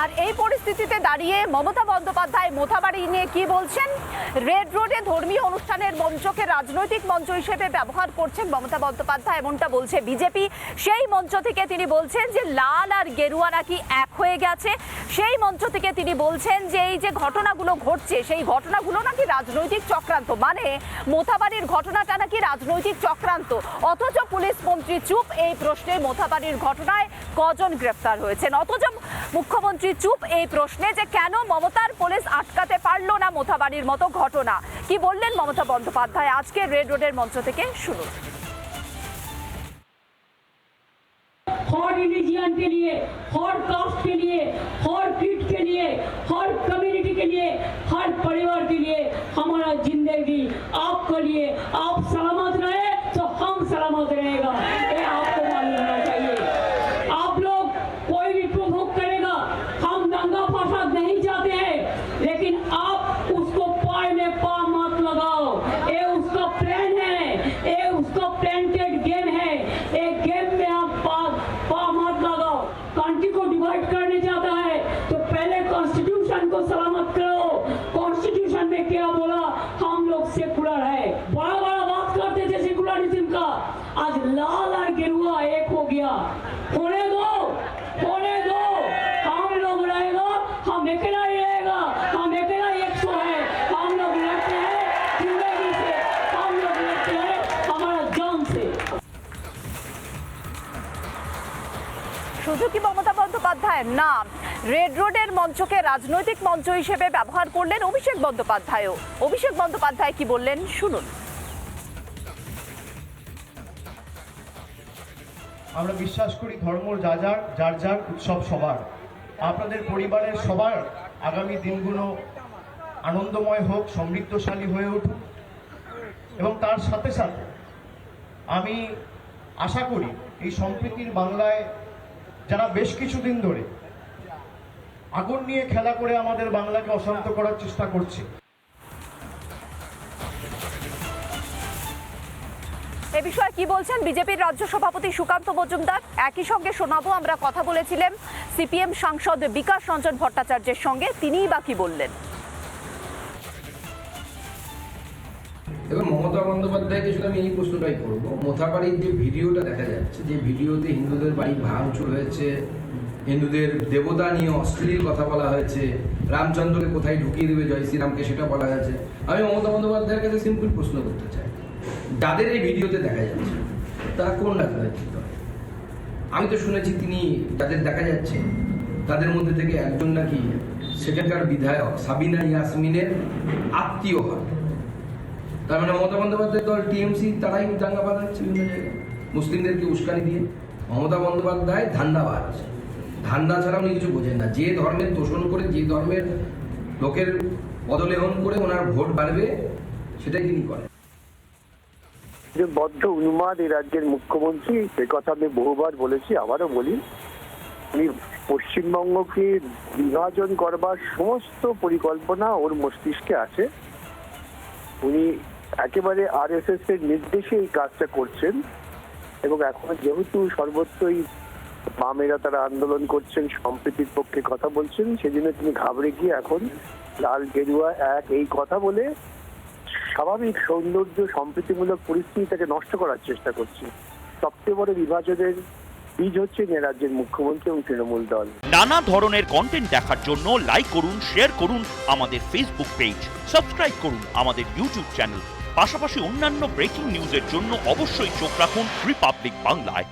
আর এই পরিস্থিতিতে দাঁড়িয়ে মমতা বন্দ্যোপাধ্যায় মোথাবাড়ি নিয়ে কি বলছেন? রেড রোডে ধর্মীয় অনুষ্ঠানের মঞ্চকে রাজনৈতিক মঞ্চ হিসেবে ব্যবহার করছেন মমতা বন্দ্যোপাধ্যায়, এমনটা বলছে বিজেপি। সেই মঞ্চ থেকে তিনি বলছেন যে লাল আর গেরুয়া নাকি এক হয়ে গেছে। সেই মঞ্চ থেকে তিনি বলছেন যে এই যে ঘটনাগুলো ঘটছে সেই ঘটনাগুলো নাকি রাজনৈতিক চক্রান্ত, মানে মোথাবাড়ির ঘটনাটা নাকি রাজনৈতিক চক্রান্ত। অথচ পুলিশ মন্ত্রী চুপ এই প্রশ্নে, মোথাবাড়ির ঘটনায় কজন গ্রেফতার হয়েছেন? অথচ মুখ্যমন্ত্রী চুপ এই প্রশ্নে যে কেন মমতার পুলিশ আটকাতে পারলো না মোথাবাড়ির মতো ঘটনা। কি বললেন মমতা বন্দ্যোপাধ্যায় আজকে রেড রোডের মঞ্চ থেকে, শুনুন। हर रिलीजियन के लिए, हर कास्ट के लिए, हर क्रीड के लिए, हर कम्युनिटी के लिए, हर परिवार के लिए हमारा जिंदगी आपके लिए, आप सलामत रहे तो हम सलामत रहेगा, ये आपको मालूम होना चाहिए। आप लोग कोई भी प्रोवोक करेगा, हम दंगा फसाद नहीं चाहते हैं, लेकिन आप उसको पाए में पा मत लगाओ। ये उसका प्लान है, ये उसका प्लांटेड गेम है। एक गेम में आप पा मत लगाओ। कंट्री को डिवाइड करने जाता है तो पहले कॉन्स्टिट्यूशन को सलामत करो। कॉन्स्टिट्यूशन में क्या बोला? हम लोग सेकुलर है। बड़ा बड़ा बात करते थे सेकुलरिज्म का, आज लाल और गेरुआ एक हो गया। होने दो, होने दो। हम लोग रहेगा, हम अकेला ही रहेगा, हम अकेला ही 100 है। हम लोग लड़ते हैं जिंदगी से, हम लोग लड़ते हैं हमारा जान से। শুধু কি মমতা বন্দ্যোপাধ্যায়ের নাম, রেড রোডের মঞ্চকে রাজনৈতিক মঞ্চ হিসেবে ব্যবহার করলেন অভিষেক বন্দ্যোপাধ্যায়ও। অভিষেক বন্দ্যোপাধ্যায় কি বললেন শুনুন। আমরা বিশ্বাস করি ধর্ম যার যার উৎসব সবার। আপনাদের পরিবারের সবার আগামী দিনগুলো আনন্দময় হোক, সমৃদ্ধশালী হয়ে উঠুক, এবং তার সাথে সাথে আমি আশা করি এই সম্প্রীতির বাংলায় যারা বেশ কিছুদিন ধরে আগুন নিয়ে খেলা করে আমাদের বাংলাকে অশান্ত করার চেষ্টা করছে, এ বিষয়ে কি বলছেন বিজেপির রাজ্য সভাপতি সুকান্ত মজুমদার? একই সঙ্গে শোনাবো, আমরা কথা বলেছিলেন সিপিএম সাংসদ বিকাশ রঞ্জন ভট্টাচার্যের সঙ্গে, তিনিই বা কি বললেন। এবার মমতা বন্দ্যোপাধ্যায়কে শুধু আমি এই প্রশ্নটাই করবো, মোথাবাড়ির যে ভিডিওটা দেখা যাচ্ছে, যে ভিডিওতে হিন্দুদের বাড়ি ভাঙচুর হয়েছে, হিন্দুদের দেবতা নিয়ে অশ্লীল কথা বলা হয়েছে, রামচন্দ্রকে কোথায় ঢুকিয়ে দেবে জয় শ্রীরামকে সেটা বলা হয়েছে, আমি মমতা বন্দ্যোপাধ্যায়ের কাছে সিম্পল প্রশ্ন করতে চাই, যাদের এই ভিডিওতে দেখা যাচ্ছে তারা কোন রাজনৈতিক দল? আমি তো শুনেছি তিনি যাদের দেখা যাচ্ছে তাদের মধ্যে থেকে একজন নাকি সেখানকার বিধায়ক সাবিনা ইয়াসমিনের আত্মীয় হন। তার মানে মমতা বন্দ্যোপাধ্যায়ের দল টিএমসি তারাই দাঙ্গা বাঁধাচ্ছে বিভিন্ন জায়গায় মুসলিমদেরকে উস্কানি দিয়ে। মমতা বন্দ্যোপাধ্যায় ধান্দাবাজ, ধান্দা ছাড়া উনি কিছু বোঝেন না। যে ধর্মের তোষণ করে, যে ধর্মের লোকের পদলেহন করে ওনার ভোট বাড়বে সেটাই তিনি করেন। যে বদ্ধ উন্মাদ এই রাজ্যের মুখ্যমন্ত্রী, সে কথা আমি বহুবার বলেছি, আবারও বলি, উনি পশ্চিমবঙ্গকে বিভাজন করবার সমস্ত পরিকল্পনা ওর মস্তিষ্কে আছে। উনি একেবারে আরএসএস এর নির্দেশে এই কাজটা করছেন, এবং এখন যেহেতু সর্বত্রই বামেরা তারা আন্দোলন করছেন, সম্প্রীতির পক্ষে কথা বলছেন, সেজন্য তিনি ঘাবড়ে গিয়ে এখন লাল গেরুয়া এক এই কথা বলে স্বাভাবিক সৌন্দর্য সম্প্রীতিমূলক পরিস্থিতিটাকে নষ্ট করার চেষ্টা করছে। সবচেয়ে বড় বিভাজনের বীজ হচ্ছে রাজ্যের মুখ্যমন্ত্রী এবং তৃণমূল দল। নানা ধরনের কন্টেন্ট দেখার জন্য লাইক করুন, শেয়ার করুন আমাদের ফেসবুক পেজ, সাবস্ক্রাইব করুন আমাদের ইউটিউব চ্যানেল। পাশাপাশি অন্যান্য ব্রেকিং নিউজের জন্য অবশ্যই চোখ রাখুন রিপাবলিক বাংলায়।